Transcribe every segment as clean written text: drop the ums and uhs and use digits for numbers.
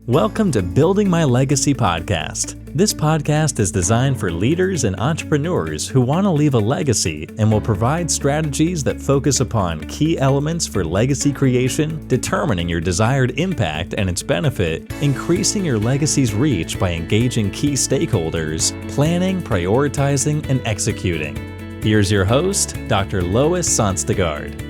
Welcome to Building My Legacy podcast. This podcast is designed for leaders and entrepreneurs who want to leave a legacy and will provide strategies that focus upon key elements for legacy creation, determining your desired impact and its benefit, increasing your legacy's reach by engaging key stakeholders, planning, prioritizing, and executing. Here's your host, Dr. Lois Sonste.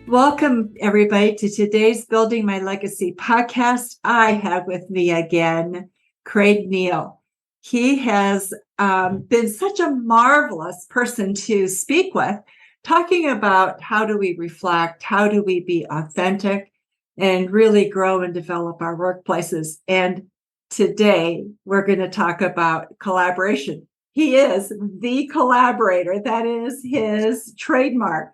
Welcome, everybody, to today's Building My Legacy podcast. I have with me again, Craig Neal. He has been such a marvelous person to speak with, talking about how do we reflect, how do we be authentic, and really grow and develop our workplaces. And today, we're going to talk about collaboration. He is the collaborator. That is his trademark.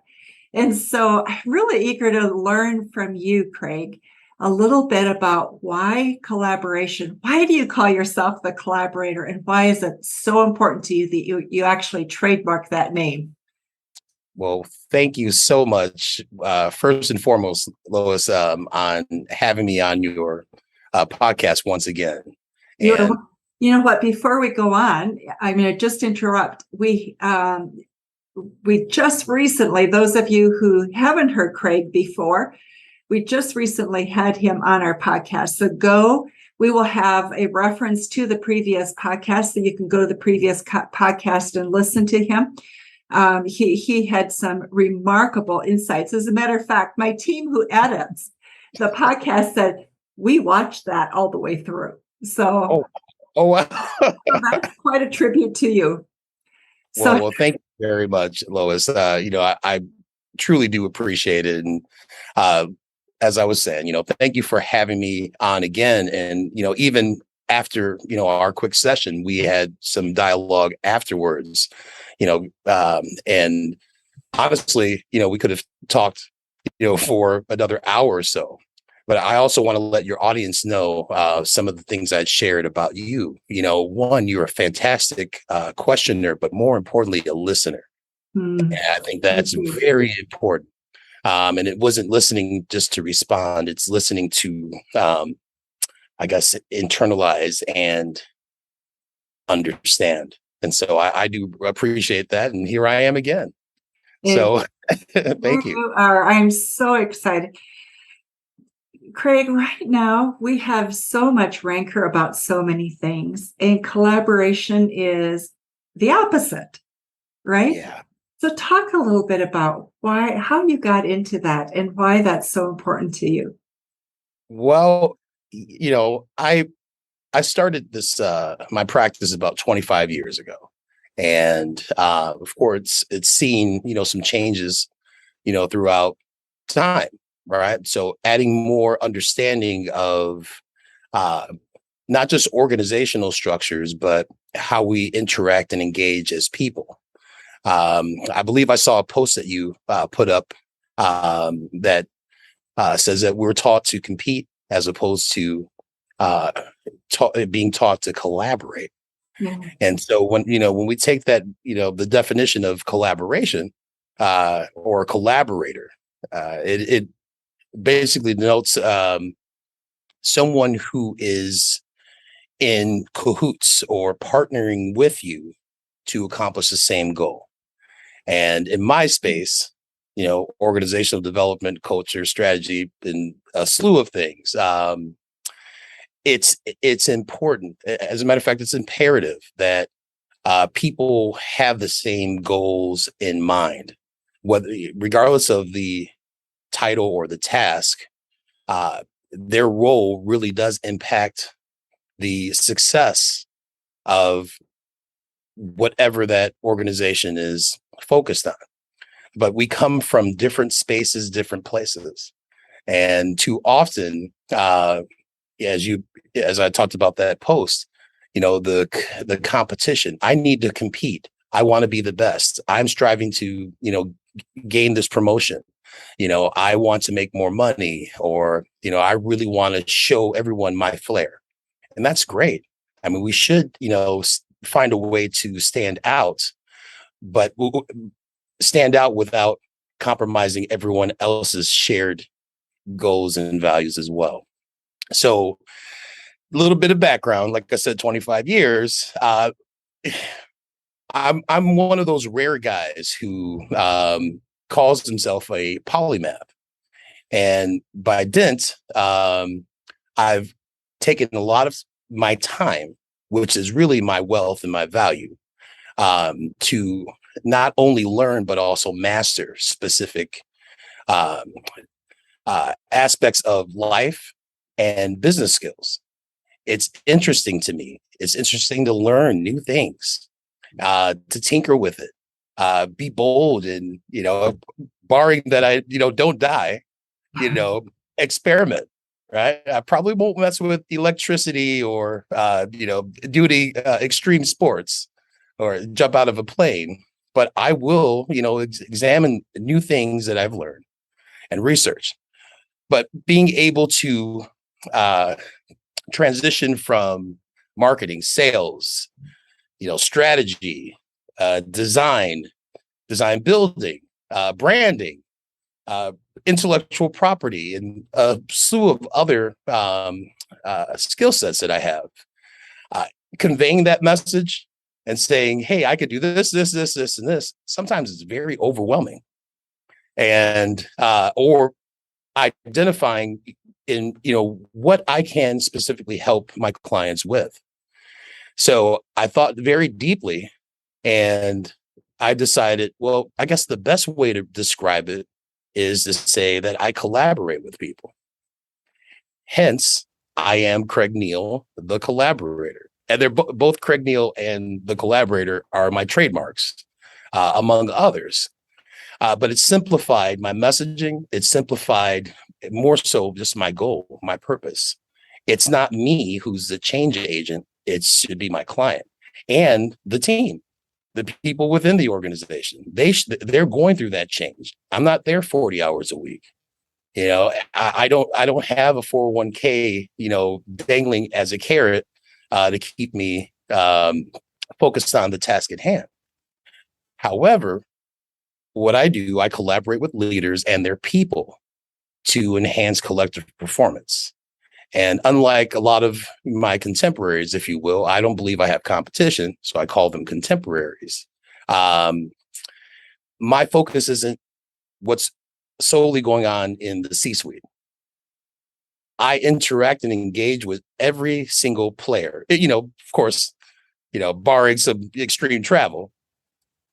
And so I'm really eager to learn from you, Craig, a little bit about why collaboration. Why do you call yourself the collaborator? And why is it so important to you that you actually trademark that name? Well, thank you so much, first and foremost, Lois, on having me on your podcast once again. You know what? Before we go on, I'm going to just interrupt. We just recently, those of you who haven't heard Craig before, we just recently had him on our podcast. So we will have a reference to the previous podcast, so you can go to the previous podcast and listen to him. He had some remarkable insights. As a matter of fact, my team who edits the podcast said, we watched that all the way through. So, wow. So that's quite a tribute to you. Well, thank you very much, Lois. I truly do appreciate it. And as I was saying, thank you for having me on again. And, even after, our quick session, we had some dialogue afterwards, and honestly, we could have talked, for another hour or so. But I also want to let your audience know some of the things I shared about you. One, you're a fantastic questioner, but more importantly, a listener. And I think that's very important. And it wasn't listening just to respond. It's listening to, internalize and understand. And so I do appreciate that. And here I am again. So thank you. I'm so excited. Craig, right now, we have so much rancor about so many things, and collaboration is the opposite, right? Yeah. So talk a little bit about how you got into that and why that's so important to you. Well, I started this, my practice about 25 years ago. And of course, it's seen, some changes, throughout time. Right. So adding more understanding of not just organizational structures, but how we interact and engage as people. I believe I saw a post that you put up that says that we're taught to compete as opposed to being taught to collaborate. Yeah. And so when we take that, the definition of collaboration or collaborator, it basically denotes someone who is in cahoots or partnering with you to accomplish the same goal. And in my space, organizational development, culture, strategy, and a slew of things. It's important. As a matter of fact, it's imperative that people have the same goals in mind, regardless of the title or the task. Their role really does impact the success of whatever that organization is focused on. But we come from different spaces, different places. And too often, as I talked about that post, the competition, I need to compete. I want to be the best. I'm striving to, gain this promotion. I want to make more money, or, I really want to show everyone my flair. And that's great. I mean, we should, find a way to stand out, but stand out without compromising everyone else's shared goals and values as well. So a little bit of background, like I said, 25 years. I'm one of those rare guys who calls himself a polymath. And by dint, I've taken a lot of my time, which is really my wealth and my value, to not only learn, but also master specific aspects of life and business skills. It's interesting to me. It's interesting to learn new things, to tinker with it, be bold, and, barring that I, don't die, experiment. Right. I probably won't mess with electricity or, do any extreme sports or jump out of a plane, but I will, examine new things that I've learned and research. But being able to transition from marketing, sales, strategy, design building, branding, intellectual property, and a slew of other skill sets that I have, conveying that message and saying, hey, I could do this, and this. Sometimes it's very overwhelming. And or identifying in, what I can specifically help my clients with. So I thought very deeply, and I decided, well, I guess the best way to describe it is to say that I collaborate with people. Hence, I am Craig Neal, the Collaborator. And they're both Craig Neal and the Collaborator are my trademarks, among others. But it simplified my messaging. It simplified more so just my goal, my purpose. It's not me who's the change agent. It should be my client and the team, the people within the organization. They're going through that change. I'm not there 40 hours a week. I don't have a 401k, dangling as a carrot to keep me focused on the task at hand. However, what I do, I collaborate with leaders and their people to enhance collective performance. And unlike a lot of my contemporaries, if you will, I don't believe I have competition, so I call them contemporaries. My focus isn't what's solely going on in the C-suite. I interact and engage with every single player, of course, barring some extreme travel,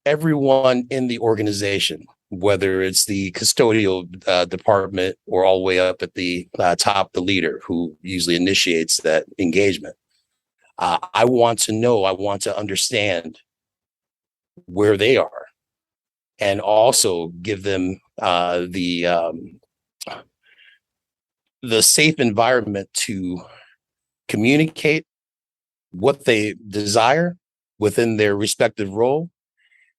everyone in the organization, whether it's the custodial department or all the way up at the top, the leader who usually initiates that engagement. I want to understand where they are, and also give them the safe environment to communicate what they desire within their respective role,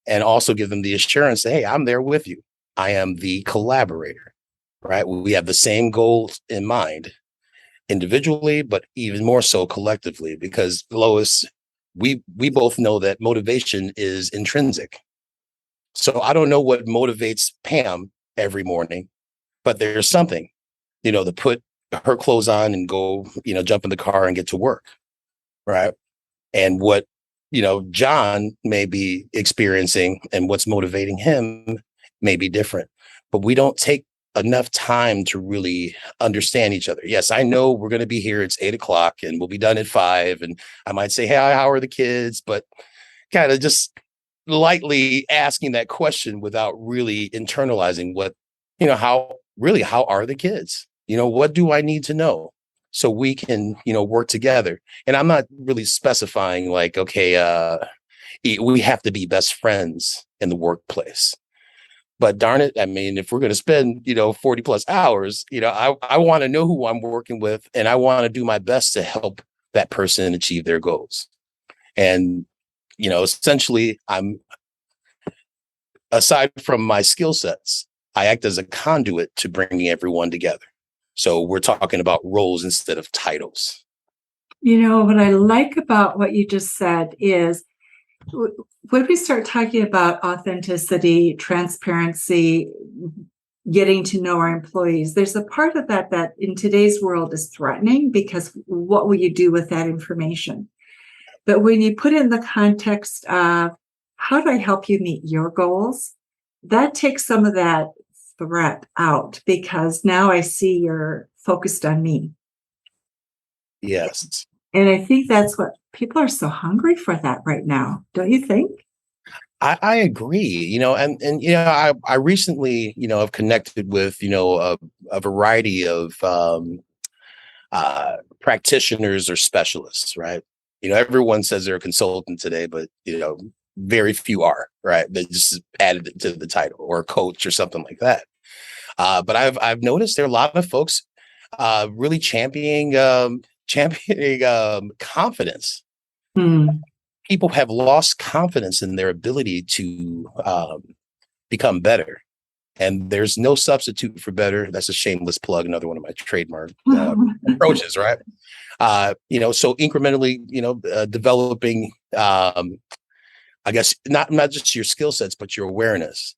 and also give them the assurance, hey, I'm there with you. I am the collaborator, right? We have the same goals in mind individually, but even more so collectively, because Lois, we both know that motivation is intrinsic. So I don't know what motivates Pam every morning, but there's something, to put her clothes on and go, jump in the car and get to work, right? And what John may be experiencing and what's motivating him may be different, but we don't take enough time to really understand each other. Yes, I know we're going to be here. It's 8:00 and we'll be done at 5. And I might say, hey, how are the kids? But kind of just lightly asking that question without really internalizing what, how are the kids? What do I need to know? So we can, work together. And I'm not really specifying like, okay, we have to be best friends in the workplace. But darn it, I mean, if we're going to spend, 40 plus hours, I want to know who I'm working with, and I want to do my best to help that person achieve their goals. And, essentially, aside from my skill sets, I act as a conduit to bringing everyone together. So we're talking about roles instead of titles. What I like about what you just said is when we start talking about authenticity, transparency, getting to know our employees. There's a part of that that in today's world is threatening, because what will you do with that information? But when you put in the context of how do I help you meet your goals, that takes some of that threat out, because now I see you're focused on me. Yes. And I think that's what people are so hungry for, that right now. Don't you think? I agree, and I recently, have connected with, a variety of practitioners or specialists, right? Everyone says they're a consultant today, but, very few are, right? They just added it to the title, or a coach or something like that. But I've noticed there are a lot of folks really championing confidence. People have lost confidence in their ability to become better. And there's no substitute for better. That's a shameless plug, another one of my trademark approaches, right? So incrementally, developing, I guess, not just your skill sets, but your awareness.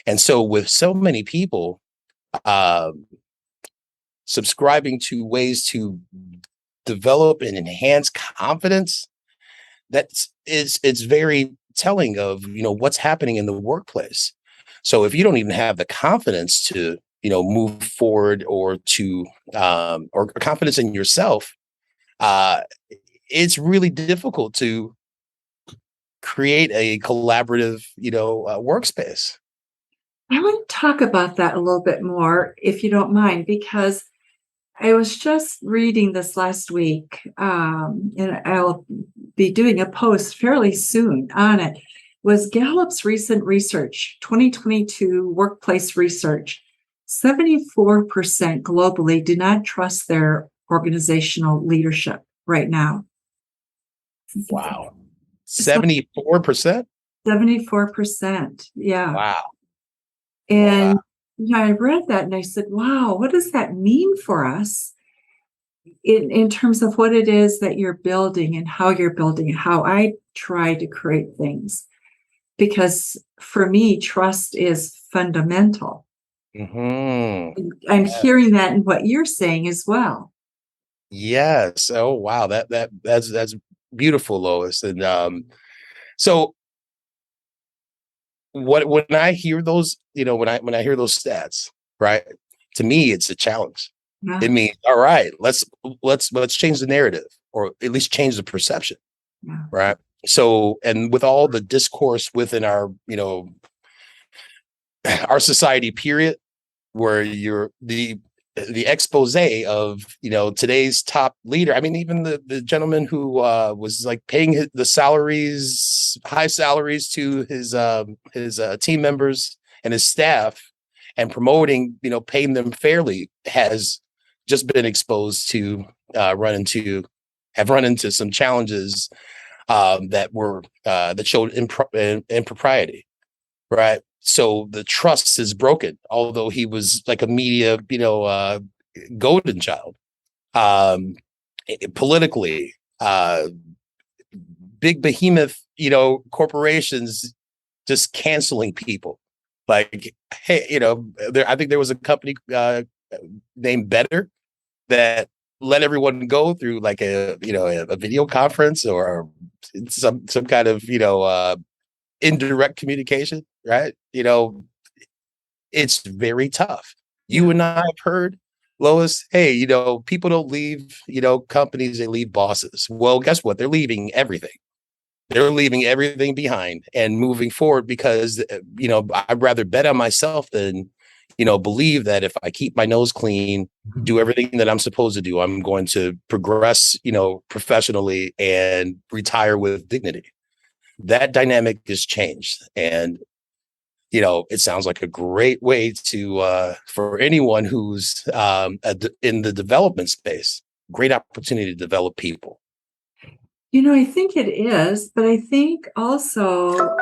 And so with so many people subscribing to ways to develop and enhance confidence, it's very telling of, what's happening in the workplace. So if you don't even have the confidence to, move forward, or to, or confidence in yourself, it's really difficult to create a collaborative, workspace. I want to talk about that a little bit more, if you don't mind, because I was just reading this last week, and I'll be doing a post fairly soon on it. Was Gallup's recent research, 2022 workplace research. 74% globally do not trust their organizational leadership right now. Wow. 74%? 74%. Yeah. Wow. And I read that and I said, wow, what does that mean for us in terms of what it is that you're building and how you're building and how I try to create things? Because for me, trust is fundamental. Mm-hmm. I'm hearing that in what you're saying as well. Yes. Oh, wow. That's beautiful, Lois. And so when I hear those, when I hear those stats, right? To me, it's a challenge. Yeah. It means, all right, let's change the narrative, or at least change the perception. Yeah. Right. So, and with all the discourse within our, our society, period, where you're the expose of, today's top leader. I mean, even the gentleman who was like paying the high salaries to his team members and his staff, and promoting, paying them fairly, has just been exposed to have run into some challenges that showed impropriety, right? So the trust is broken, although he was like a media, golden child. Politically, big behemoth, corporations just canceling people. Like, hey, I think there was a company named Better that let everyone go through like a video conference, or some kind of indirect communication, right? It's very tough. You and I have heard, Lois, hey, people don't leave, companies, they leave bosses. Well, guess what? They're leaving everything. They're leaving everything behind and moving forward, because, I'd rather bet on myself than, believe that if I keep my nose clean, do everything that I'm supposed to do, I'm going to progress, professionally, and retire with dignity. That dynamic has changed. And, it sounds like a great way to, for anyone who's in the development space, great opportunity to develop people. I think it is, but I think also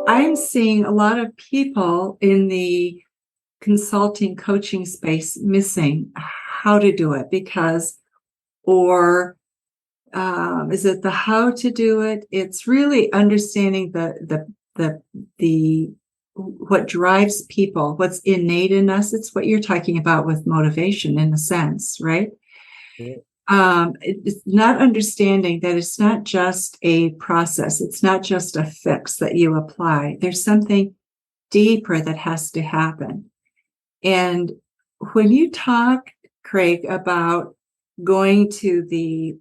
I'm seeing a lot of people in the consulting coaching space missing how to do it, or is it the how to do it? It's really understanding the what drives people, what's innate in us. It's what you're talking about with motivation in a sense, right? Yeah. It's not understanding that it's not just a process. It's not just a fix that you apply. There's something deeper that has to happen. And when you talk, Craig, about going to the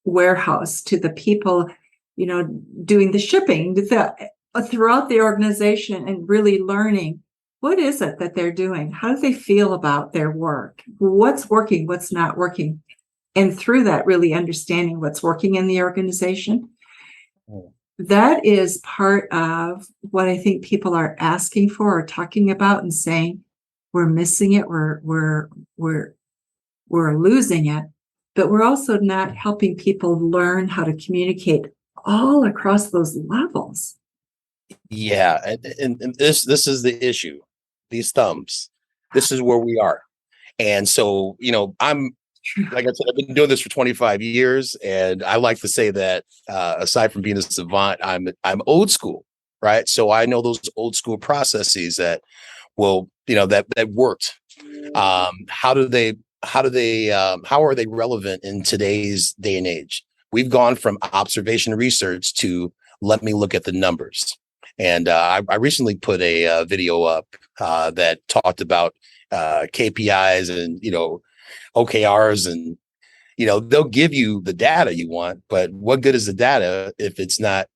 warehouse, to the people, doing the shipping throughout the organization and really learning, what is it that they're doing? How do they feel about their work? What's working? What's not working? And through that, really understanding what's working in the organization. That is part of what I think people are asking for or talking about and saying, we're missing it, we're losing it, but we're also not helping people learn how to communicate all across those levels. Yeah, and this is the issue. These thumbs. This is where we are. And so, I'm, like I said, I've been doing this for 25 years, and I like to say that aside from being a savant, I'm old school, right? So I know those old school processes that that worked. How are they relevant in today's day and age? We've gone from observation research to let me look at the numbers. And I recently put a video up that talked about KPIs and OKRs, and they'll give you the data you want, but what good is the data if it's not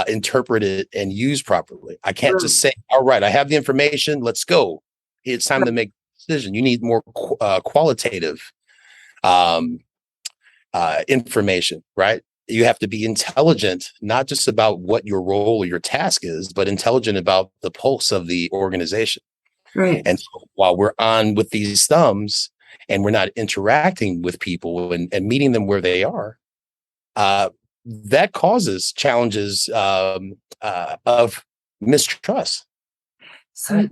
interpreted and used properly? I can't just say, all right, I have the information, let's go. It's time to make a decision. You need more qualitative information, right? You have to be intelligent, not just about what your role or your task is, but intelligent about the pulse of the organization. Right. And so while we're on with these thumbs and we're not interacting with people and meeting them where they are, that causes challenges of mistrust. So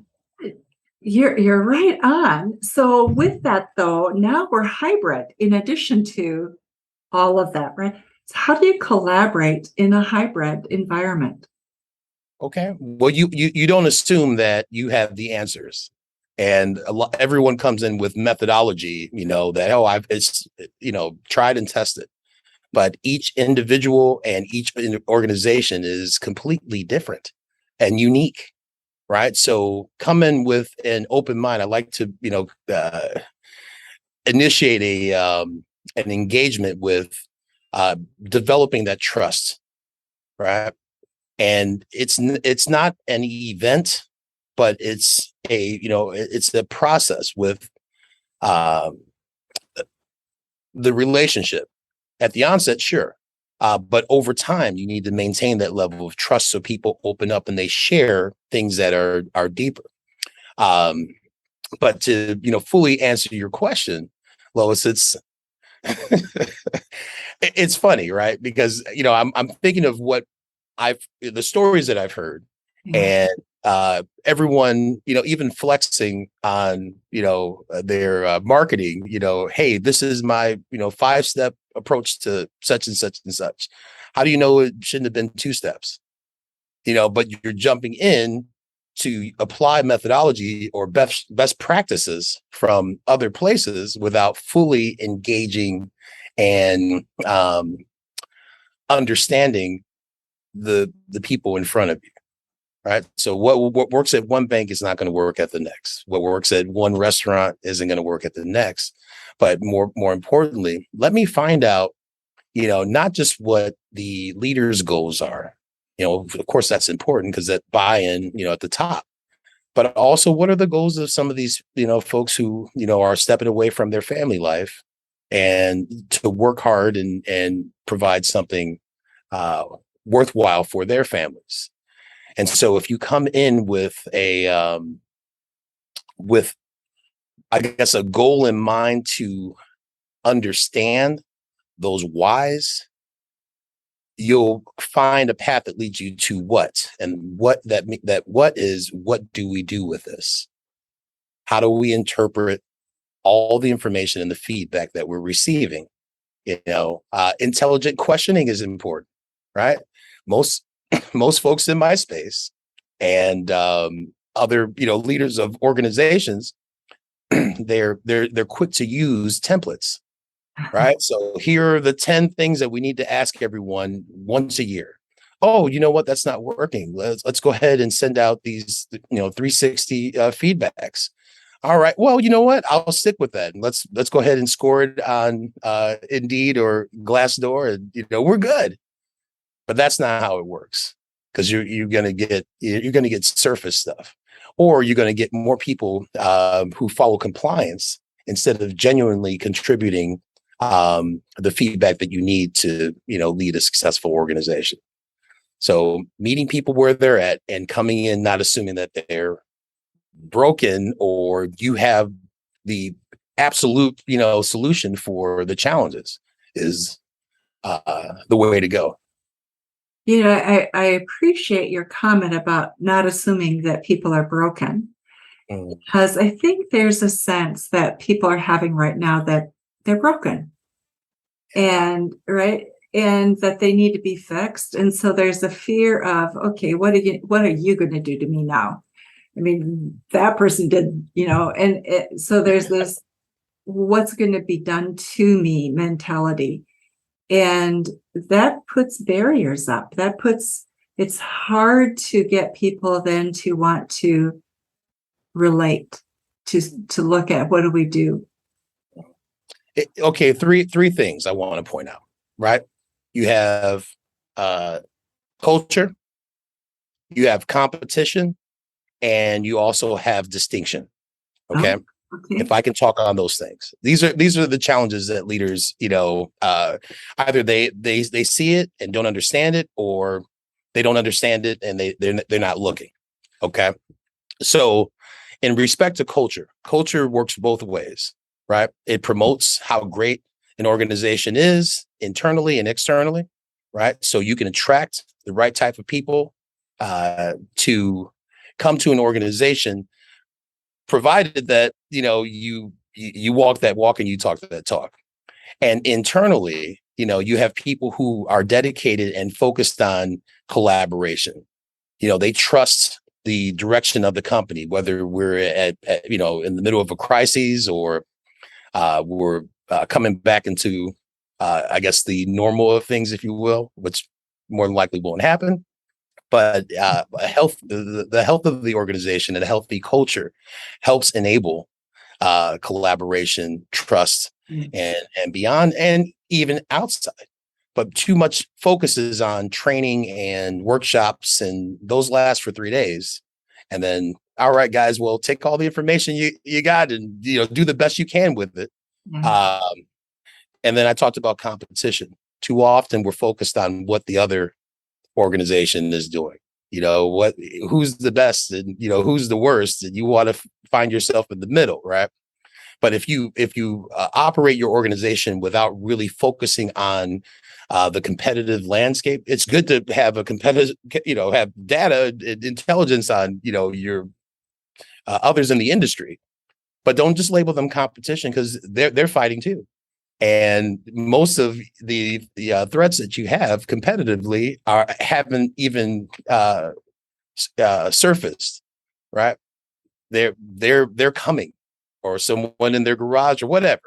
you're right on. So with that, though, now we're hybrid in addition to all of that, right? So how do you collaborate in a hybrid environment? Okay. Well, you don't assume that you have the answers, and everyone comes in with methodology, that it's tried and tested, but each individual and each organization is completely different and unique, right? So come in with an open mind. I like to initiate an engagement with developing that trust, right? And it's not an event, but it's it's a process with the relationship. At the onset, sure, but over time, you need to maintain that level of trust so people open up and they share things that are deeper. But to fully answer your question, Lois, it's it's funny, right? Because I'm thinking of what the stories that I've heard, and everyone, even flexing on, their marketing, hey, this is my, 5-step approach to such and such and such. How do you know it shouldn't have been 2 steps? But you're jumping in to apply methodology or best practices from other places without fully engaging and understanding the people in front of you, right? So what works at one bank is not going to work at the next. What works at one restaurant isn't going to work at the next. But more importantly, let me find out, not just what the leaders' goals are. Of course, that's important because that buy-in, at the top. But also, what are the goals of some of these, folks who, are stepping away from their family life and to work hard and provide something worthwhile for their families. And so if you come in with a goal in mind to understand those whys, you'll find a path that leads you to what, and what do we do with this? How do we interpret all the information and the feedback that we're receiving? Intelligent questioning is important, right? Most folks in my space, and other, leaders of organizations, they're quick to use templates, right? So here are the 10 things that we need to ask everyone once a year. Oh, you know what? That's not working. Let's go ahead and send out these, 360 feedbacks. All right. Well, you know what? I'll stick with that. And let's go ahead and score it on Indeed or Glassdoor, and we're good. But that's not how it works, because you're gonna get surface stuff, or you're gonna get more people who follow compliance instead of genuinely contributing the feedback that you need to lead a successful organization. So meeting people where they're at and coming in not assuming that they're broken or you have the absolute solution for the challenges is the way to go. I appreciate your comment about not assuming that people are broken, because I think there's a sense that people are having right now that they're broken, and that they need to be fixed. And so there's a fear of, okay, what are you going to do to me now? I mean, that person did, so there's this, what's going to be done to me mentality. And that puts barriers up. It's hard to get people then to want to relate, to look at what do we do. Okay, three things I want to point out, right? You have culture, you have competition, and you also have distinction. Okay. Okay. If I can talk on those things, these are the challenges that leaders, either they see it and don't understand it, or they don't understand it and they're not looking. Okay. So in respect to culture works both ways, right? It promotes how great an organization is internally and externally, right? So you can attract the right type of people to come to an organization, provided that you walk that walk and you talk that talk. And internally, you have people who are dedicated and focused on collaboration. They trust the direction of the company, whether we're at in the middle of a crisis or we're coming back into I guess the normal of things, if you will, which more than likely won't happen. But the health of the organization and a healthy culture helps enable collaboration, trust, and beyond, and even outside. But too much focuses on training and workshops, and those last for 3 days. And then, all right, guys, well, take all the information you got and do the best you can with it. And then I talked about competition. Too often we're focused on what the other organization is doing, who's the best and who's the worst, and you want to find yourself in the middle, right? But if you operate your organization without really focusing on the competitive landscape, it's good to have a competitive, have data and intelligence on your others in the industry, but don't just label them competition, because they're fighting too. And most of the threats that you have competitively haven't even surfaced, right? They're coming, or someone in their garage or whatever.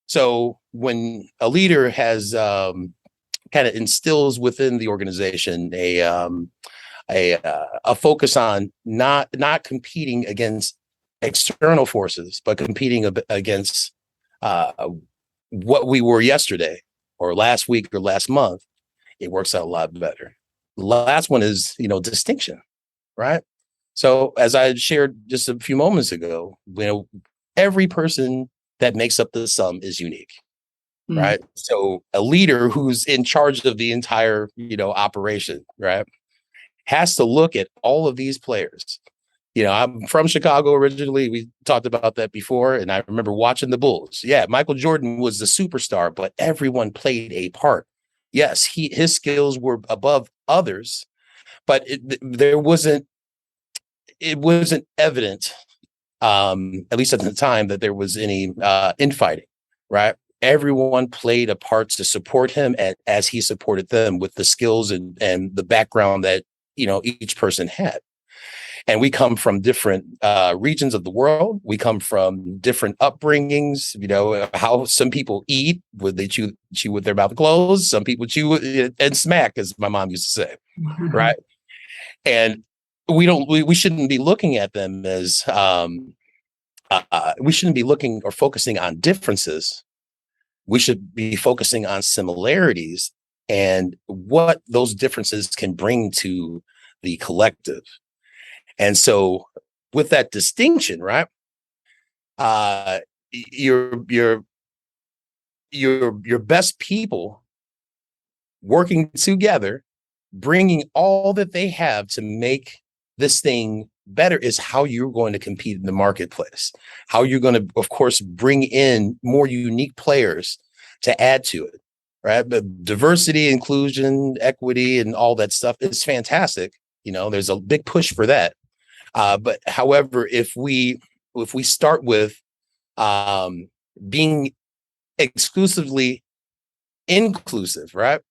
So when a leader has kind of instills within the organization a focus on not competing against external forces, but competing against what we were yesterday or last week or last month, it works out a lot better. The last one is, distinction, right? So as I shared just a few moments ago, every person that makes up the sum is unique, right? So a leader who's in charge of the entire, operation, right, has to look at all of these players. I'm from Chicago originally. We talked about that before. And I remember watching the Bulls. Yeah, Michael Jordan was the superstar, but everyone played a part. Yes, his skills were above others, but it wasn't evident, at least at the time, that there was any infighting, right? Everyone played a part to support him as he supported them with the skills and the background that, each person had. And we come from different regions of the world. We come from different upbringings. You know, how some people eat, would they chew with their mouth closed? Some people chew and smack, as my mom used to say, right? And we shouldn't be looking at them as we shouldn't be looking or focusing on differences. We should be focusing on similarities and what those differences can bring to the collective. And so with that distinction, right, your best people working together, bringing all that they have to make this thing better, is how you're going to compete in the marketplace, how you're going to, of course, bring in more unique players to add to it, right? But diversity, inclusion, equity, and all that stuff is fantastic. You know, there's a big push for that. But however, if we start with being exclusively inclusive, right?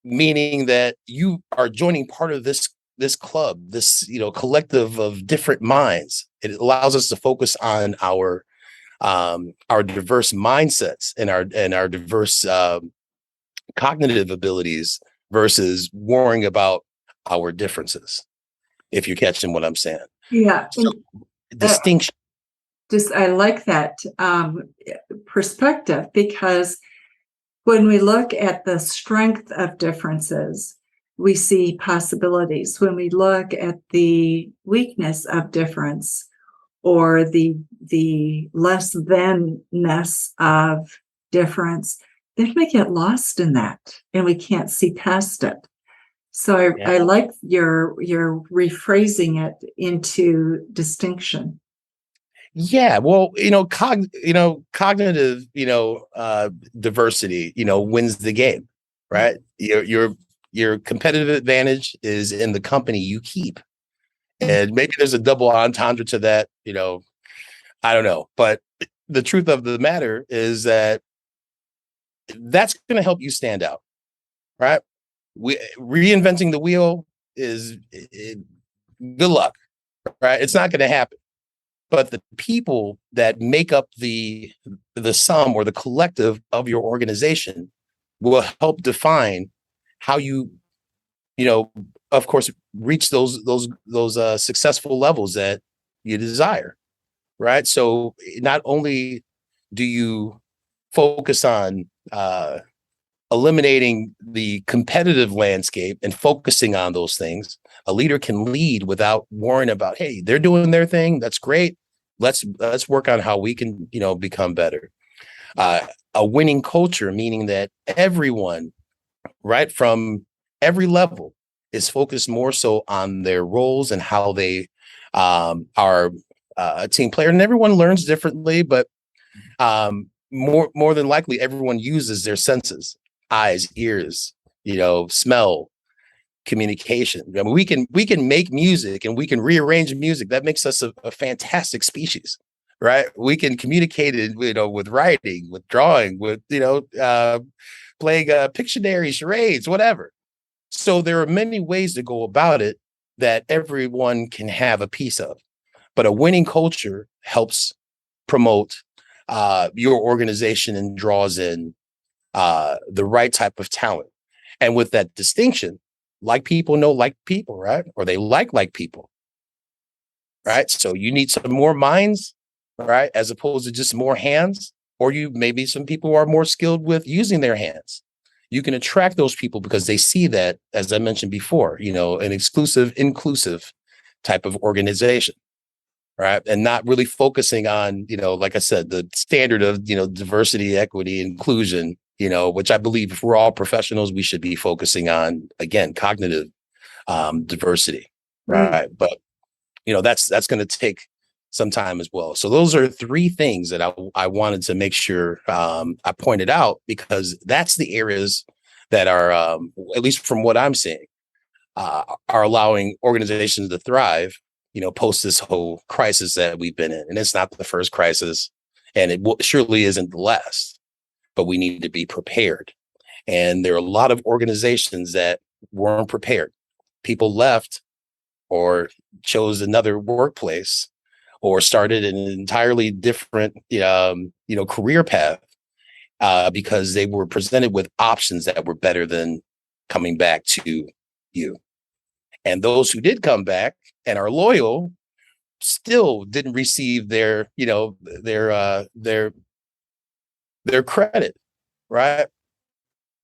Meaning that you are joining part of this club, this, you know, collective of different minds. It allows us to focus on our diverse mindsets and our diverse cognitive abilities versus worrying about our differences. If you're catching what I'm saying. Yeah. So, distinction. I like that perspective, because when we look at the strength of differences, we see possibilities. When we look at the weakness of difference, or the less than-ness of difference, then we get lost in that and we can't see past it. So I like your rephrasing it into distinction. Yeah, well, you know, cognitive, diversity, wins the game, right? Your competitive advantage is in the company you keep. And maybe there's a double entendre to that, I don't know. But the truth of the matter is that that's going to help you stand out, right? Reinventing the wheel is good luck, right? It's not going to happen. But the people that make up the sum or the collective of your organization will help define how you, of course, reach those successful levels that you desire, right? So not only do you focus on eliminating the competitive landscape and focusing on those things, a leader can lead without worrying about, hey, they're doing their thing. That's great. Let's work on how we can, become better. A winning culture, meaning that everyone, right, from every level is focused more so on their roles and how they are a team player. And everyone learns differently, but more than likely, everyone uses their senses: eyes, ears, smell, communication. I mean, we can make music and we can rearrange music. That makes us a fantastic species, right? We can communicate it, with writing, with drawing, with playing Pictionary, charades, whatever. So there are many ways to go about it that everyone can have a piece of. But a winning culture helps promote your organization and draws in the right type of talent. And with that distinction, like people know like people, right? Or they like people, right? So you need some more minds, right? As opposed to just more hands, or maybe some people who are more skilled with using their hands. You can attract those people because they see that, as I mentioned before, an exclusive, inclusive type of organization, right? And not really focusing on, like I said, the standard of, diversity, equity, inclusion, which I believe if we're all professionals, we should be focusing on, again, cognitive diversity, right? But, that's going to take some time as well. So those are three things that I wanted to make sure I pointed out, because that's the areas that are, at least from what I'm seeing, are allowing organizations to thrive, post this whole crisis that we've been in. And it's not the first crisis, and it surely isn't the last, but we need to be prepared. And there are a lot of organizations that weren't prepared. People left or chose another workplace or started an entirely different, career path because they were presented with options that were better than coming back to you. And those who did come back and are loyal still didn't receive their credit, right?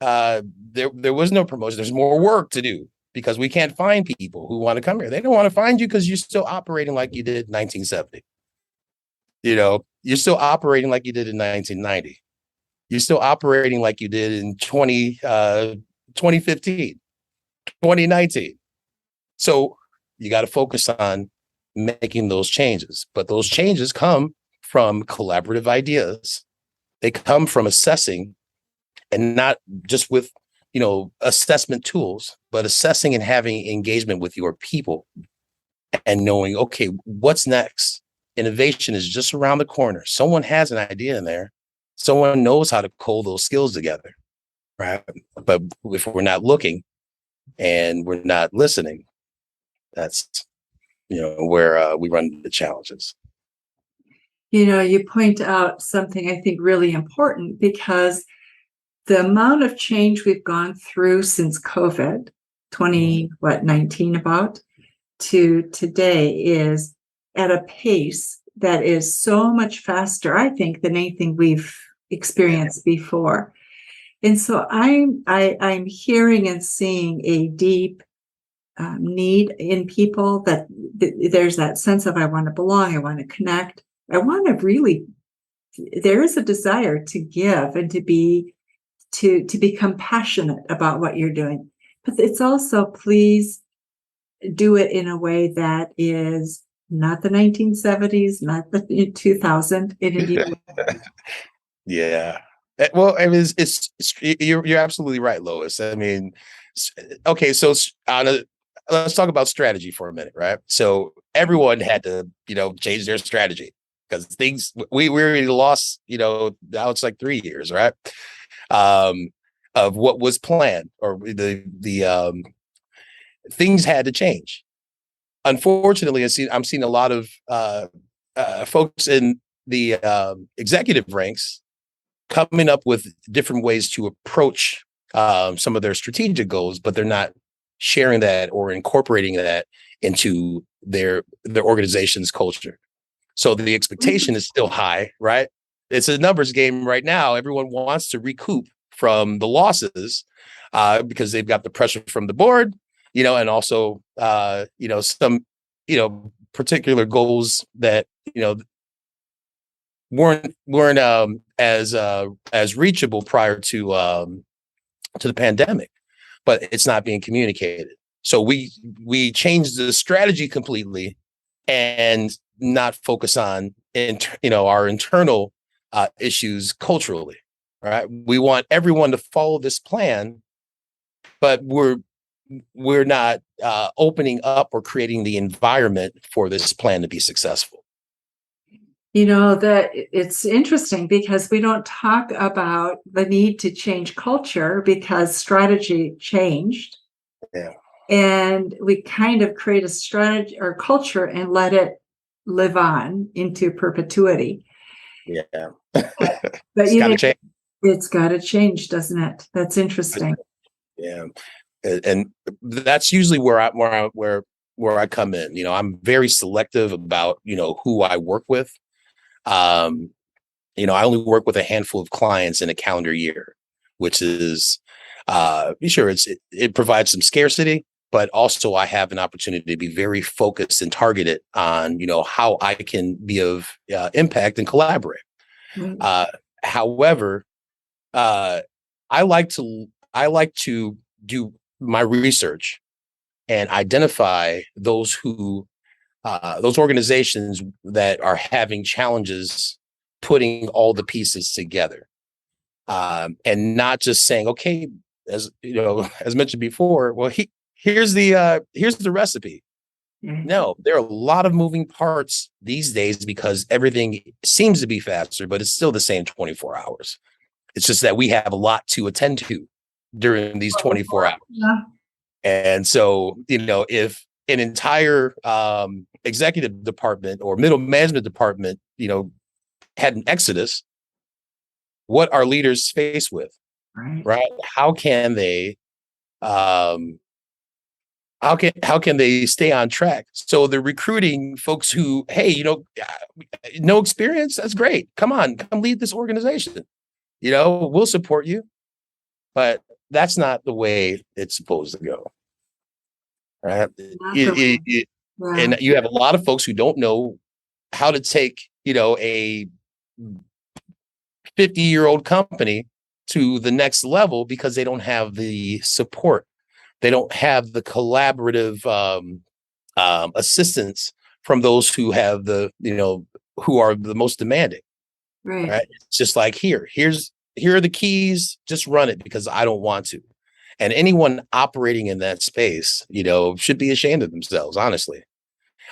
There was no promotion. There's more work to do because we can't find people who want to come here. They don't want to find you because you're still operating like you did in 1970. You're still operating like you did in 1990. You're still operating like you did in 2015, 2019. So you got to focus on making those changes. But those changes come from collaborative ideas. They come from assessing, and not just with, assessment tools, but assessing and having engagement with your people and knowing, okay, what's next? Innovation is just around the corner. Someone has an idea in there. Someone knows how to pull those skills together, right? But if we're not looking and we're not listening, that's, where we run into challenges. You point out something I think really important, because the amount of change we've gone through since COVID, 19 about, to today is at a pace that is so much faster, I think, than anything we've experienced before. And so I'm hearing and seeing a deep need in people that there's that sense of, I want to belong, I want to connect, I want to really, there is a desire to give and to become passionate about what you're doing. But it's also, please do it in a way that is not the 1970s, not the 2000. Yeah. Well, I mean, you're absolutely right, Lois. I mean, okay, so let's talk about strategy for a minute, right? So everyone had to, change their strategy because we already lost, now it's like 3 years, right? Of what was planned, or the things had to change. Unfortunately, I'm seeing a lot of folks in the executive ranks coming up with different ways to approach some of their strategic goals, but they're not sharing that or incorporating that into their organization's culture. So the expectation is still high, right? It's a numbers game right now. Everyone wants to recoup from the losses because they've got the pressure from the board, and also, some, particular goals that, weren't as reachable prior to the pandemic, but it's not being communicated. So we changed the strategy completely and not focus on our internal issues culturally. Right? We want everyone to follow this plan, but we're not opening up or creating the environment for this plan to be successful. That it's interesting because we don't talk about the need to change culture because strategy changed. Yeah. And we kind of create a strategy or culture and let it live on into perpetuity. Yeah. But it's got to change, doesn't it? That's interesting. Yeah. And that's usually where I come in. I'm very selective about, who I work with. I only work with a handful of clients in a calendar year, which is sure it provides some scarcity, but also I have an opportunity to be very focused and targeted on, how I can be of impact and collaborate. Mm-hmm. However, I like to do my research and identify those organizations that are having challenges putting all the pieces together, and not just saying, okay, as mentioned before, well, here's the recipe. Mm-hmm. No, there are a lot of moving parts these days because everything seems to be faster, but it's still the same 24 hours. It's just that we have a lot to attend to during these 24 hours. Yeah. And so, if an entire executive department or middle management department, had an exodus, what are leaders faced with? Right? How can they how can they stay on track? So they're recruiting folks who, hey, no experience. That's great. Come on, come lead this organization. We'll support you. But that's not the way it's supposed to go. Right. And you have a lot of folks who don't know how to take, a 50-year-old company to the next level because they don't have the support. They don't have the collaborative assistance from those who have who are the most demanding. Right. It's just like, here are the keys, just run it because I don't want to. And anyone operating in that space, should be ashamed of themselves, honestly.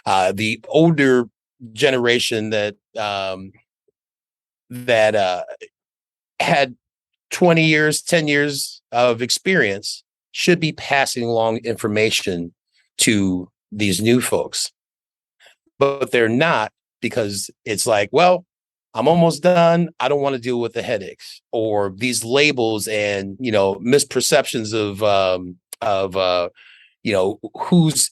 The older generation that had 20 years, 10 years of experience should be passing along information to these new folks. But they're not, because it's like, well, I'm almost done. I don't want to deal with the headaches or these labels and, misperceptions of who's,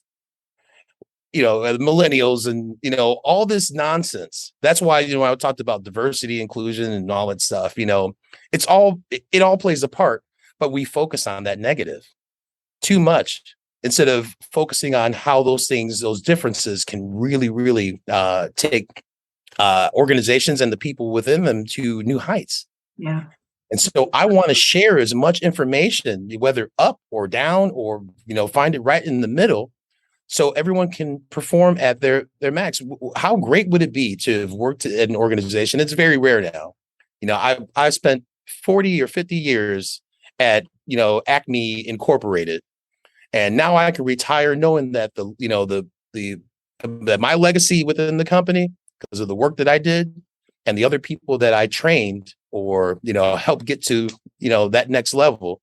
the millennials and, all this nonsense. That's why, I talked about diversity, inclusion and all that stuff, it all plays a part, but we focus on that negative too much instead of focusing on how those differences can really, really take organizations and the people within them to new heights. Yeah. And so I want to share as much information, whether up or down, or, find it right in the middle, so everyone can perform at their max. How great would it be to have worked at an organization? It's very rare now. I spent 40 or 50 years at, Acme Incorporated. And now I can retire knowing that that my legacy within the company, because of the work that I did and the other people that I trained or, helped get to, that next level,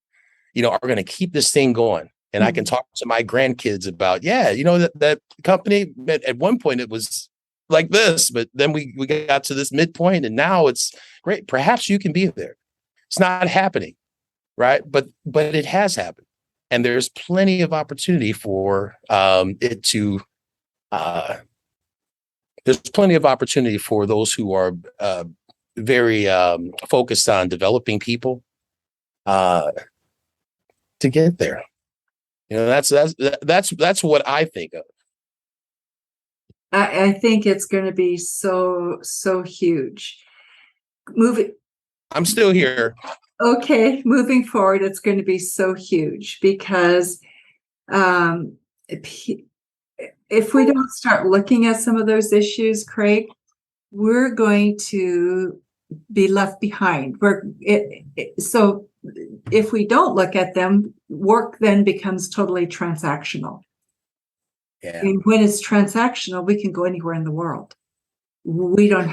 are going to keep this thing going. And I can talk to my grandkids about, that company at one point it was like this, but then we got to this midpoint and now it's great. Perhaps you can be there. It's not happening. Right. But it has happened. And there's plenty of opportunity for it to there's plenty of opportunity for those who are very focused on developing people to get there. That's what I think of. I think it's going to be so huge. I'm still here. Okay, moving forward, it's going to be so huge because if we don't start looking at some of those issues, Craig, we're going to be left behind. So if we don't look at them, work then becomes totally transactional. Yeah. And when it's transactional, we can go anywhere in the world. We don't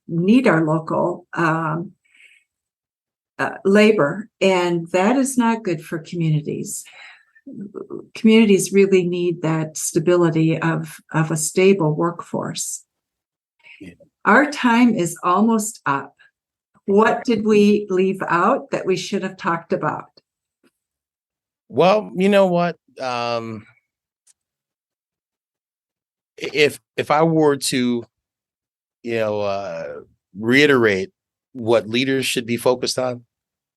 need our local labor, and that is not good for communities. Communities really need that stability of a stable workforce. Yeah. Our time is almost up. What did we leave out that we should have talked about? Well, you know what? If I were to, reiterate what leaders should be focused on,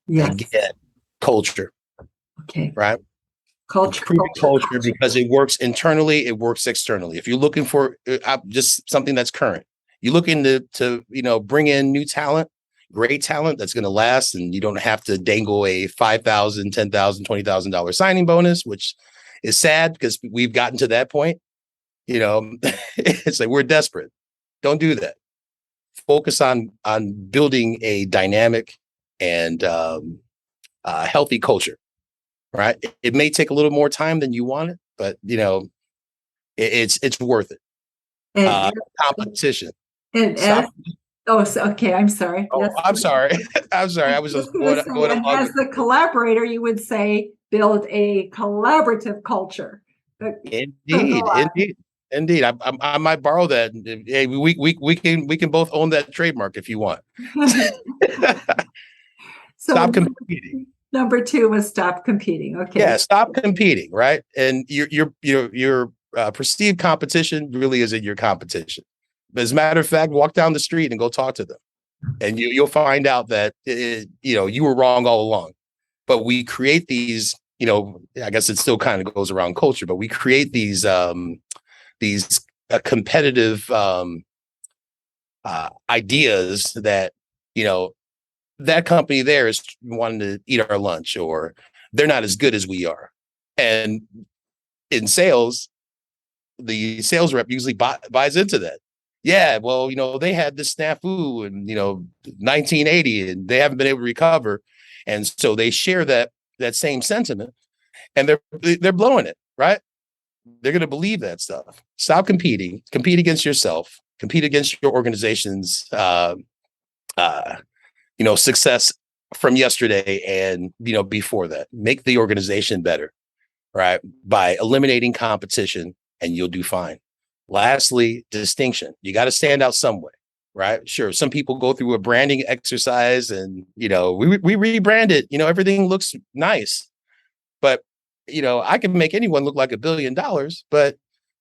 yes, again, culture. Okay. Right. Culture, because it works internally, it works externally. If you're looking for just something that's current, you're looking to bring in new talent, great talent that's going to last, and you don't have to dangle a $5,000, $10,000, $20,000 signing bonus, which is sad because we've gotten to that point. It's like we're desperate. Don't do that. Focus on building a dynamic and healthy culture. Right. It may take a little more time than you want it, but it's worth it. and Competition. Okay. I'm sorry. Oh, Yes. I'm sorry. I'm sorry. I was just going as the collaborator, you would say build a collaborative culture. Indeed, indeed, indeed. I might borrow that. Hey, we can both own that trademark if you want. So Stop competing. number 2 was stop competing. Okay. Yeah, stop competing, right? And your perceived competition really isn't your competition. As a matter of fact, walk down the street and go talk to them, and you'll find out that you were wrong all along. But we create these, I guess it still kind of goes around culture, but we create these competitive ideas that that company there is wanting to eat our lunch, or they're not as good as we are. And in sales, the sales rep usually buys into that. Yeah, well, they had this snafu in 1980, and they haven't been able to recover, and so they share that same sentiment, and they're blowing it, right? They're going to believe that stuff. Stop competing. Compete against yourself. Compete against your organization's success from yesterday and before that. Make the organization better, right? By eliminating competition, and you'll do fine. Lastly, distinction. You got to stand out some way, right? Sure, some people go through a branding exercise, and we rebrand it. Everything looks nice, but I can make anyone look like $1 billion. But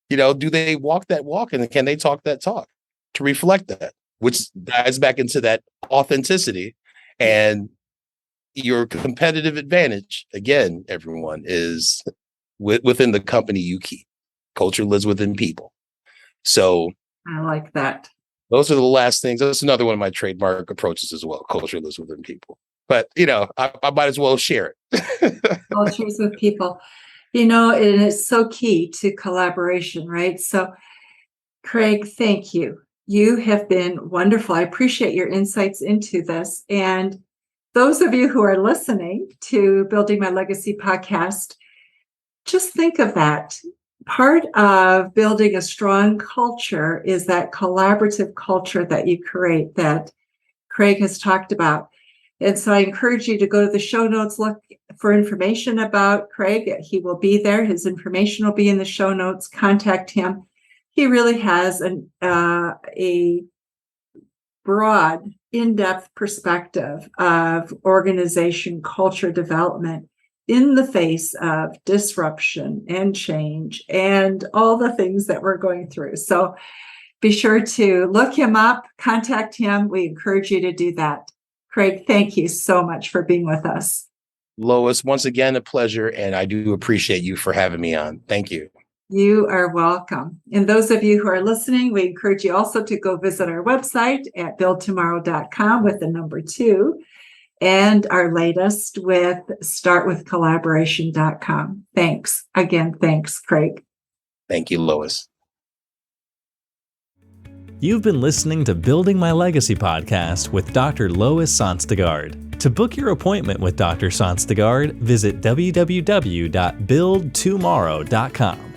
do they walk that walk, and can they talk that talk to reflect that? Which dives back into that authenticity and your competitive advantage. Again, everyone is within the company you keep. Culture lives within people. So I like that. Those are the last things. That's another one of my trademark approaches as well. Culture lives within people. But, I might as well share it. Cultures with people, and it's so key to collaboration, right? So, Craig, thank you. You have been wonderful. I appreciate your insights into this. And those of you who are listening to Building My Legacy podcast, just think of that. Part of building a strong culture is that collaborative culture that you create that Craig has talked about. And so I encourage you to go to the show notes, look for information about Craig. He will be there. His information will be in the show notes. Contact him. He really has a broad, in-depth perspective of organization culture development in the face of disruption and change and all the things that we're going through. So be sure to look him up, contact him. We encourage you to do that. Craig, thank you so much for being with us. Lois, once again, a pleasure, and I do appreciate you for having me on. Thank you. You are welcome. And those of you who are listening, we encourage you also to go visit our website at buildtomorrow.com with the number 2, and our latest with startwithcollaboration.com. Thanks. Again, thanks, Craig. Thank you, Lois. You've been listening to Building My Legacy podcast with Dr. Lois Sonste. To book your appointment with Dr. Sonste, visit www.buildtomorrow.com.